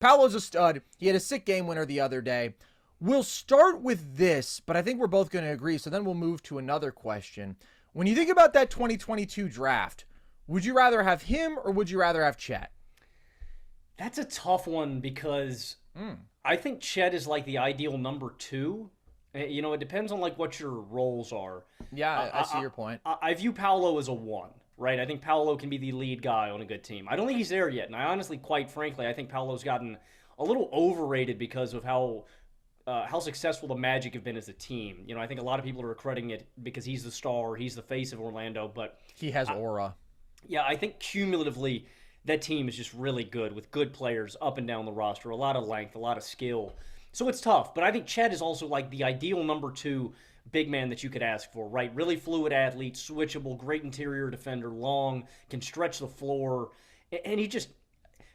Paolo's a stud. He had a sick game winner the other day. We'll start with this, but I think we're both going to agree, so then we'll move to another question. When you think about that 2022 draft, would you rather have him or would you rather have Chet? That's a tough one because I think Chet is like the ideal number 2. It depends on like what your roles are. Yeah, I see your point. I view Paulo as a 1, right? I think Paulo can be the lead guy on a good team. I don't think he's there yet, and I honestly, quite frankly, I think Paulo's gotten a little overrated because of how successful the Magic have been as a team. I think a lot of people are crediting it because he's the star, he's the face of Orlando, but he has aura. Yeah, I think cumulatively that team is just really good with good players up and down the roster, a lot of length, a lot of skill. So it's tough, but I think Chet is also like the ideal number 2 big man that you could ask for, right? Really fluid athlete, switchable, great interior defender, long, can stretch the floor, and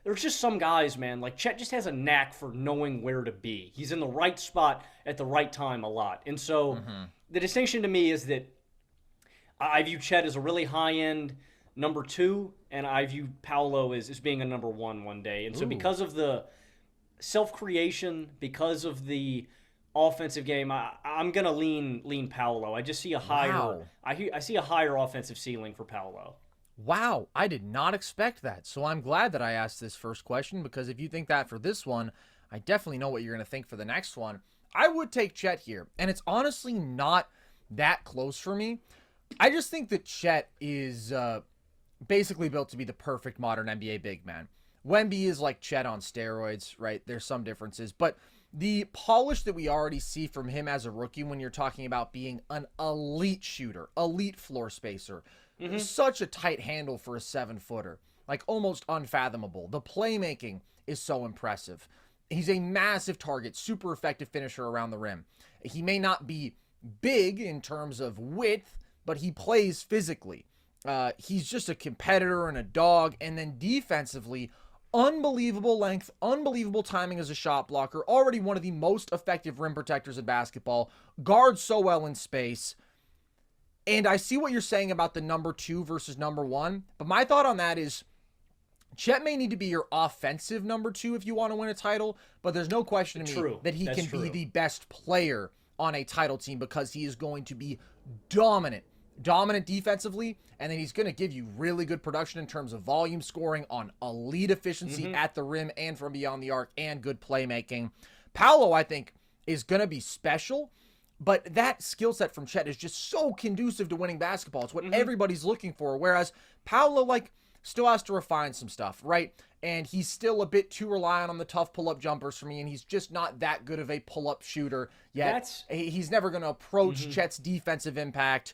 there's just some guys, man, like Chet just has a knack for knowing where to be. He's in the right spot at the right time a lot. And so the distinction to me is that I view Chet as a really high-end number 2, and I view Paulo as being a number 1 one day. And so because of the self-creation, because of the offensive game, I'm going to lean Paulo. I just see a higher I see a higher offensive ceiling for Paulo. Wow, I did not expect that. So I'm glad that I asked this first question, because if you think that for this one, I definitely know what you're going to think for the next one. I would take Chet here, and it's honestly not that close for me. I just think that Chet is basically built to be the perfect modern NBA big man. Wemby is like Chet on steroids, right? There's some differences, but the polish that we already see from him as a rookie when you're talking about being an elite shooter, elite floor spacer, such a tight handle for a 7-footer, like almost unfathomable. The playmaking is so impressive. He's a massive target, super effective finisher around the rim. He may not be big in terms of width, but he plays physically. He's just a competitor and a dog. And then defensively, unbelievable length, unbelievable timing as a shot blocker, already one of the most effective rim protectors in basketball, guards so well in space. And I see what you're saying about the number 2 versus number 1, but my thought on that is Chet may need to be your offensive number 2 if you want to win a title, but there's no question to me that he can be the best player on a title team, because he is going to be dominant defensively, and then he's going to give you really good production in terms of volume scoring on elite efficiency at the rim and from beyond the arc, and good playmaking. Paulo, I think, is going to be special, but that skill set from Chet is just so conducive to winning basketball. It's what everybody's looking for, whereas Paulo, still has to refine some stuff, right? And he's still a bit too reliant on the tough pull-up jumpers for me, and he's just not that good of a pull-up shooter yet. He's never going to approach Chet's defensive impact.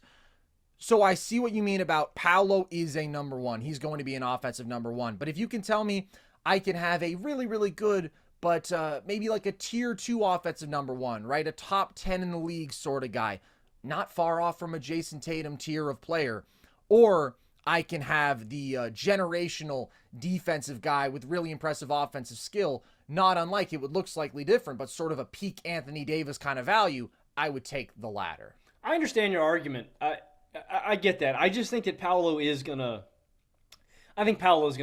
So I see what you mean about Paulo is a number 1. He's going to be an offensive number 1. But if you can tell me I can have a really, really good, but maybe like a tier 2 offensive number 1, right? A top 10 in the league sort of guy, not far off from a Jason Tatum tier of player. Or I can have the generational defensive guy with really impressive offensive skill, not unlike it would look slightly different, but sort of a peak Anthony Davis kind of value. I would take the latter. I understand your argument. I get that. I just think that Paulo is gonna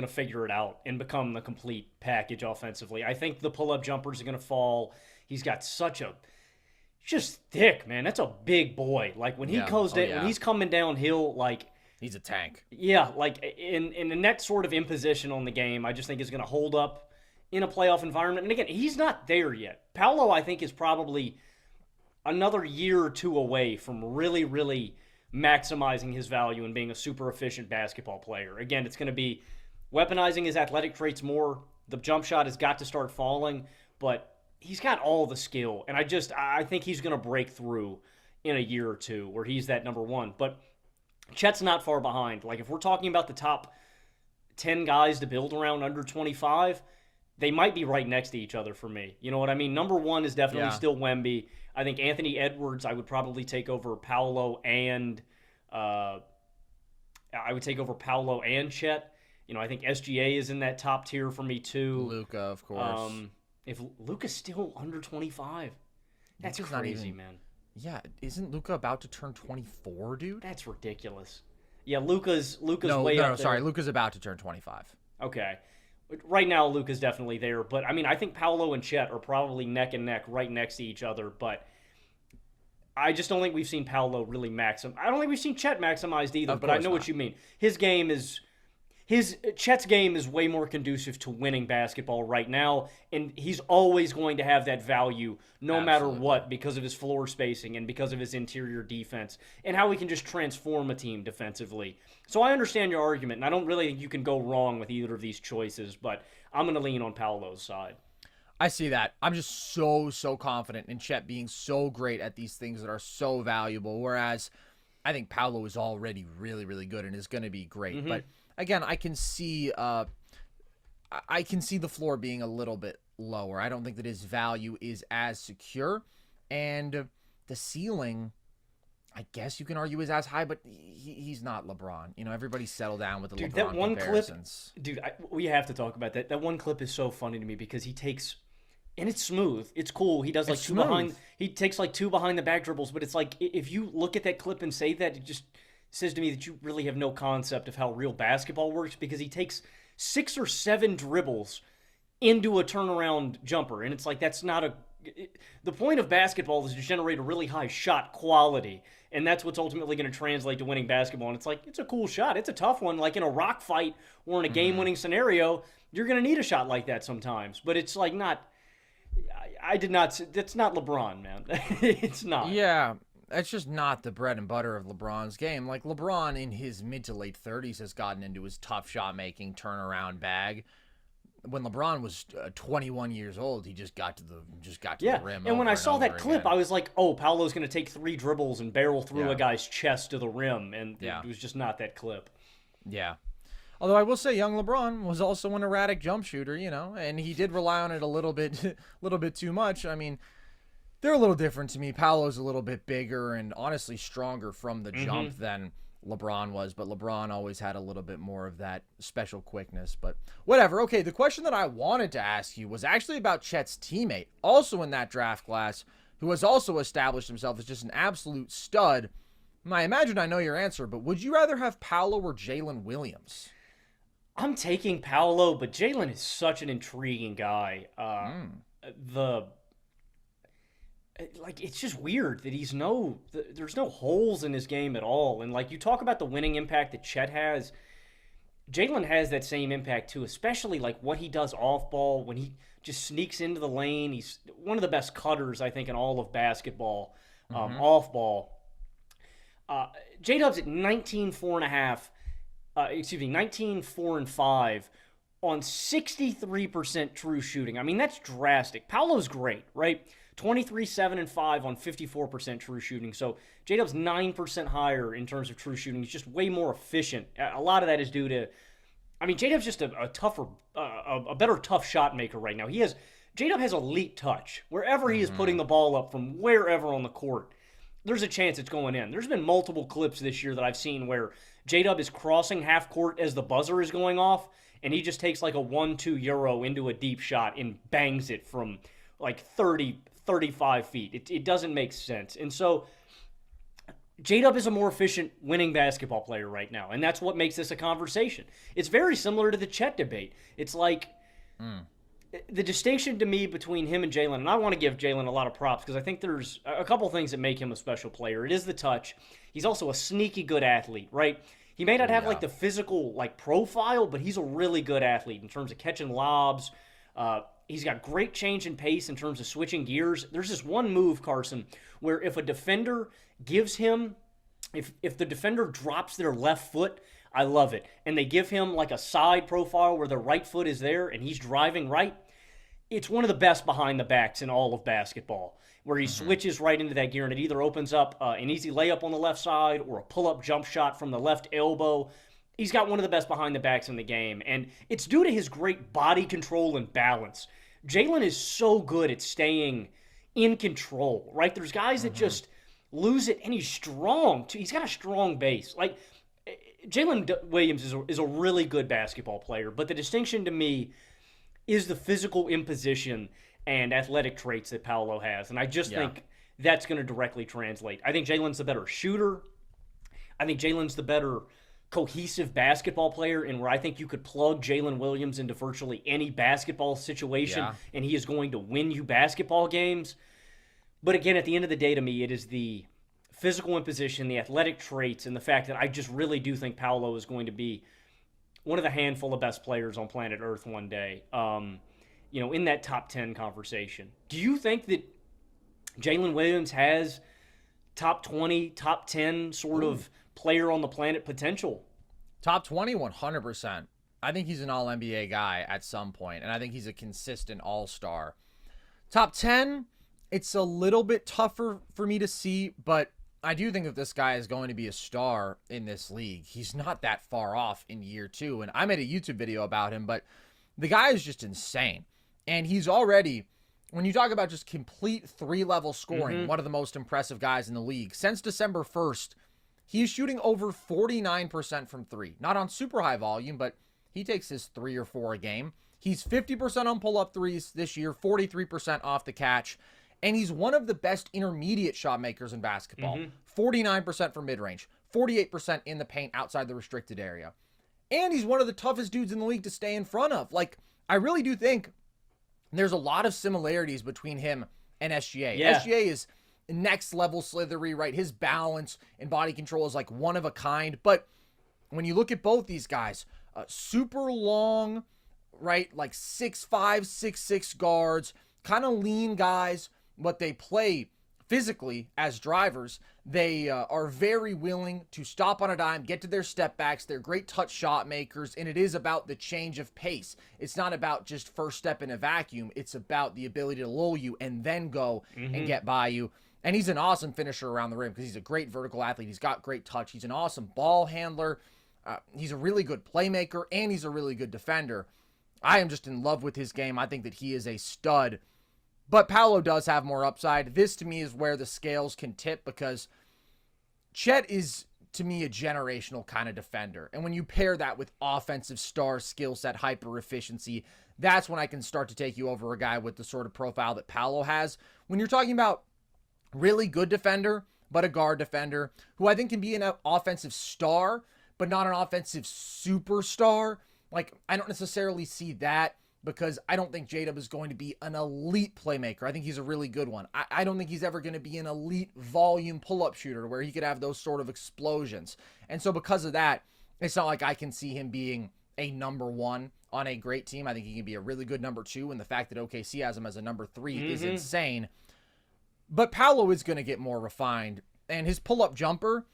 figure it out and become the complete package offensively. I think the pull-up jumpers are gonna fall. He's got just thick, man. That's a big boy. Like when when he's coming downhill, he's a tank. Yeah, like in the net sort of imposition on the game, I just think is gonna hold up in a playoff environment. And again, he's not there yet. Paulo, I think, is probably another year or 2 away from really, really maximizing his value and being a super efficient basketball player. Again, it's going to be weaponizing his athletic traits more. The jump shot has got to start falling, but he's got all the skill. And I think he's going to break through in a year or 2 where he's that number 1. But Chet's not far behind. Like if we're talking about the top 10 guys to build around under 25, they might be right next to each other for me. You know what I mean? Number 1 is definitely still Wemby. I think Anthony Edwards I would probably take over Paulo and Chet. I think SGA is in that top tier for me too. Luka, of course. If Luka's still under 25, that's Luka's crazy, man. Yeah, isn't Luka about to turn 24, dude? That's ridiculous. Yeah, Luka's way up there. Sorry, Luka's about to turn 25. Okay. Right now, Luka's definitely there, but I mean, I think Paolo and Chet are probably neck and neck, right next to each other. But I just don't think we've seen Paolo really maximize. I don't think we've seen Chet maximized either. Of But I course know what not. you mean. His Chet's game is way more conducive to winning basketball right now, and he's always going to have that value no matter Absolutely. what because of his floor spacing and because of his interior defense and how he can just transform a team defensively. So I understand your argument, and I don't really think you can go wrong with either of these choices, but I'm going to lean on Paolo's side. I see that. I'm just so confident in Chet being so great at these things that are so valuable. Whereas I think Paulo is already really good and is going to be great. But again, I can see the floor being a little bit lower. I don't think that his value is as secure, and the ceiling, I guess you can argue, is as high. But he's not LeBron. You know, everybody settle down with the Dude, LeBron that one comparisons. clip, dude, we have to talk about that. That one clip is so funny to me because he takes, and it's smooth. It's cool. He does like It's two behind. smooth. He takes like two behind the back dribbles, but it's like if you look at that clip and say that, it just says to me that you really have no concept of how real basketball works because he takes 6 or 7 dribbles into a turnaround jumper, and it's like that's not a. The point of basketball is to generate a really high shot quality, and that's what's ultimately going to translate to winning basketball. And it's like it's a cool shot. It's a tough one, like in a rock fight or in a game-winning scenario. You're going to need a shot like that sometimes, but it's like not. I did not. That's not LeBron, man. It's not. Yeah, that's just not the bread and butter of LeBron's game. Like LeBron in his mid to late 30s has gotten into his tough shot making turnaround bag. When LeBron was 21 years old, he just got to Yeah, the rim. and when over I saw that over clip, again. I was like, "Oh, Paolo's going to take 3 dribbles and barrel through Yeah. a guy's chest to the rim," and Yeah. it was just not that clip. Yeah. Although I will say, young LeBron was also an erratic jump shooter, you know, and he did rely on it a little bit, little bit too much. I mean, they're a little different to me. Paolo's a little bit bigger and honestly stronger from the jump than LeBron was, but LeBron always had a little bit more of that special quickness. But whatever. Okay, the question that I wanted to ask you was actually about Chet's teammate, also in that draft class, who has also established himself as just an absolute stud. And I imagine I know your answer, but would you rather have Paolo or Jalen Williams? I'm taking Paolo, but Jalen is such an intriguing guy. The like it's just weird that there's no holes in his game at all. And like you talk about the winning impact that Chet has, Jalen has that same impact too, especially like what he does off ball when he just sneaks into the lane. He's one of the best cutters I think in all of basketball, off ball. J Dub's at 19 4 and a half. 19 4 and 5 on 63% true shooting. I mean, that's drastic. Paolo's great, right? 23 7 and 5 on 54% true shooting. So J-Dub's 9% higher in terms of true shooting. He's just way more efficient. A lot of that is due to, I mean, J-Dub's just a better tough shot maker right now. J-Dub has elite touch. Wherever he is putting the ball up from wherever on the court, there's a chance it's going in. There's been multiple clips this year that I've seen where J-Dub is crossing half court as the buzzer is going off, and he just takes like a 1-2 euro into a deep shot and bangs it from like 30, 35 feet. It doesn't make sense. And so J-Dub is a more efficient winning basketball player right now, and that's what makes this a conversation. It's very similar to the Chet debate. It's like the distinction to me between him and Jalen, and I want to give Jalen a lot of props because I think there's a couple things that make him a special player. It is the touch. He's also a sneaky good athlete, right? He may not have like the physical like profile, but he's a really good athlete in terms of catching lobs. He's got great change in pace in terms of switching gears. There's this one move, Carson, where if a defender gives him, if the defender drops their left foot, I love it. And they give him like a side profile where their right foot is there and he's driving right. It's one of the best behind the backs in all of basketball, where he switches right into that gear and it either opens up an easy layup on the left side or a pull-up jump shot from the left elbow. He's got one of the best behind the backs in the game, and it's due to his great body control and balance. Jalen is so good at staying in control, right? There's guys that just lose it, and he's strong, too. He's got a strong base. Like, Williams is a really good basketball player, but the distinction to me is the physical imposition and athletic traits that Paolo has. And I just think that's going to directly translate. I think Jalen's the better shooter. I think Jalen's the better cohesive basketball player, and where I think you could plug Jalen Williams into virtually any basketball situation, Yeah. and he is going to win you basketball games. But again, at the end of the day, to me, it is the physical imposition, the athletic traits, and the fact that I just really do think Paulo is going to be one of the handful of best players on planet Earth one day. In that top 10 conversation. Do you think that Jalen Williams has top 20, top 10 sort of player on the planet potential? Top 20, 100%. I think he's an all NBA guy at some point, and I think he's a consistent all-star. Top 10, it's a little bit tougher for me to see, but I do think if this guy is going to be a star in this league, he's not that far off in year 2. And I made a YouTube video about him, but the guy is just insane. And he's already, when you talk about just complete 3-level scoring, one of the most impressive guys in the league. Since December 1st, he's shooting over 49% from 3. Not on super high volume, but he takes his 3 or 4 a game. He's 50% on pull-up threes this year, 43% off the catch. And he's one of the best intermediate shot makers in basketball. 49% from mid-range, 48% in the paint outside the restricted area. And he's one of the toughest dudes in the league to stay in front of. Like, I really do think there's a lot of similarities between him and SGA. Yeah. SGA is next level slithery, right? His balance and body control is like one of a kind. But when you look at both these guys, super long, right? Like 6'5", 6'6" guards, kind of lean guys, but they play physically as drivers. They are very willing to stop on a dime, get to their step backs. They're great touch shot makers, and it is about the change of pace. It's not about just first step in a vacuum. It's about the ability to lull you and then go and get by you. And he's an awesome finisher around the rim because he's a great vertical athlete. He's got great touch. He's an awesome ball handler. He's a really good playmaker, and he's a really good defender. I am just in love with his game. I think that he is a stud. But Paulo does have more upside. This, to me, is where the scales can tip because Chet is, to me, a generational kind of defender. And when you pair that with offensive star skill set, hyper efficiency, that's when I can start to take you over a guy with the sort of profile that Paulo has. When you're talking about really good defender, but a guard defender, who I think can be an offensive star, but not an offensive superstar. Like, I don't necessarily see that because I don't think J-Dub is going to be an elite playmaker. I think he's a really good one. I don't think he's ever going to be an elite volume pull-up shooter where he could have those sort of explosions. And so because of that, it's not like I can see him being a number 1 on a great team. I think he can be a really good number 2, and the fact that OKC has him as a number 3 is insane. But Paulo is going to get more refined, and his pull-up jumper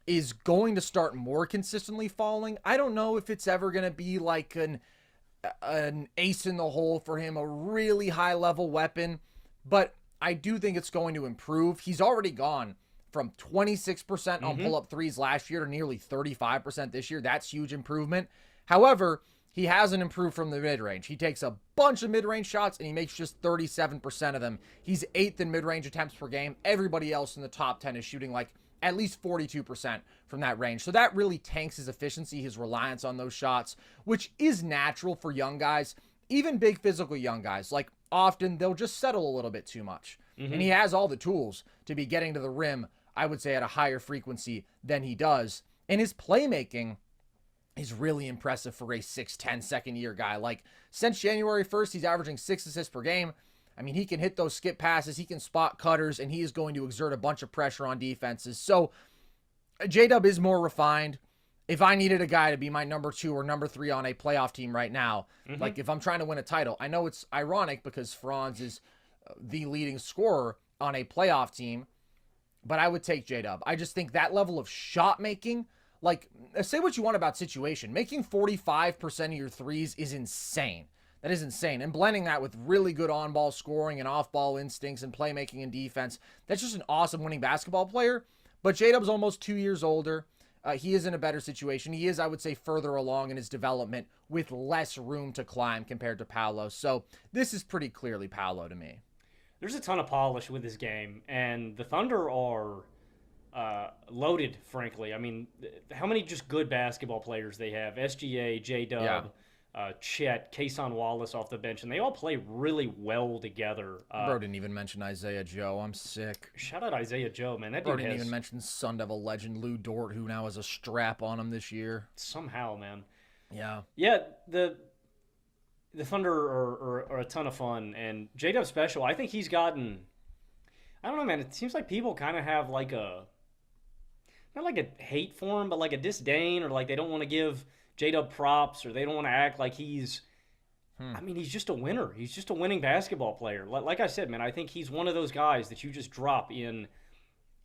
is going to start more consistently falling. I don't know if it's ever going to be like an ace in the hole for him, a really high-level weapon, but I do think it's going to improve. He's already gone from 26% on pull-up threes last year to nearly 35% this year. That's huge improvement. However, he hasn't improved from the mid-range. He takes a bunch of mid-range shots, and he makes just 37% of them. He's 8th in mid-range attempts per game. Everybody else in the top 10 is shooting like at least 42% from that range. So that really tanks his efficiency, his reliance on those shots, which is natural for young guys, even big physical young guys. Like, often they'll just settle a little bit too much. And he has all the tools to be getting to the rim, I would say, at a higher frequency than he does. And his playmaking is really impressive for a 6'10" second-year guy. Like, since January 1st, he's averaging 6 assists per game. I mean, he can hit those skip passes, he can spot cutters, and he is going to exert a bunch of pressure on defenses. So, J-Dub is more refined. If I needed a guy to be my number 2 or number 3 on a playoff team right now, like if I'm trying to win a title, I know it's ironic because Franz is the leading scorer on a playoff team, but I would take J-Dub. I just think that level of shot making, like, say what you want about situation, making 45% of your threes is insane. That is insane. And blending that with really good on-ball scoring and off-ball instincts and playmaking and defense, that's just an awesome winning basketball player. But J-Dub's almost 2 years older. He is in a better situation. He is, I would say, further along in his development with less room to climb compared to Paulo. So this is pretty clearly Paulo to me. There's a ton of polish with his game, and the Thunder are loaded, frankly. I mean, how many just good basketball players they have? SGA, J-Dub, Chet, Kason Wallace off the bench, and they all play really well together. Bro didn't even mention Isaiah Joe. I'm sick. Shout out Isaiah Joe, man. That Bro dude didn't has even mention Sun Devil legend Lou Dort, who now has a strap on him this year. somehow, man. Yeah. Yeah, the Thunder are a ton of fun, and J-Dub Special, I think he's gotten. I don't know, man. It seems like people kind of have like not like a hate for him, but like a disdain, or like they don't want to give J-Dub props, or they don't want to act like he's. I mean, he's just a winner. He's just a winning basketball player. Like I said, man, I think he's one of those guys that you just drop in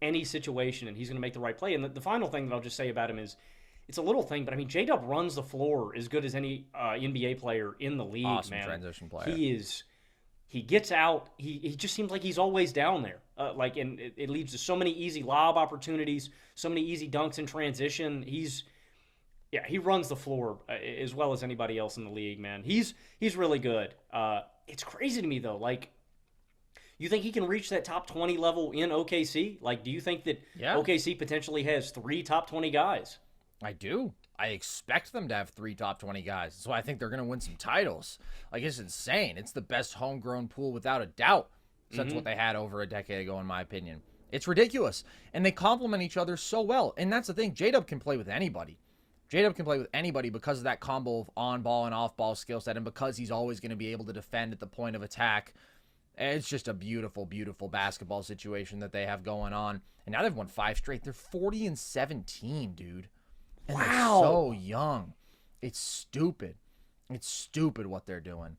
any situation, and he's going to make the right play. And the final thing that I'll just say about him is, it's a little thing, but I mean, J-Dub runs the floor as good as any NBA player in the league, Awesome man. transition player. He gets out. He just seems like he's always down there. And it leads to so many easy lob opportunities, so many easy dunks in transition. He runs the floor as well as anybody else in the league, man. He's really good. It's crazy to me though. Like, you think he can reach that top 20 level in OKC? Like, do you think that OKC potentially has 3 top 20 guys? I do. I expect them to have 3 top 20 guys. That's why I think they're going to win some titles. Like, it's insane. It's the best homegrown pool without a doubt. So that's what they had over a decade ago, in my opinion. It's ridiculous. And they complement each other so well. And that's the thing. J-Dub can play with anybody. J-Dub can play with anybody because of that combo of on-ball and off-ball skill set, and because he's always going to be able to defend at the point of attack. It's just a beautiful, beautiful basketball situation that they have going on. And now they've won 5 straight. They're 40-17, dude. And wow. They're so young. It's stupid. It's stupid what they're doing.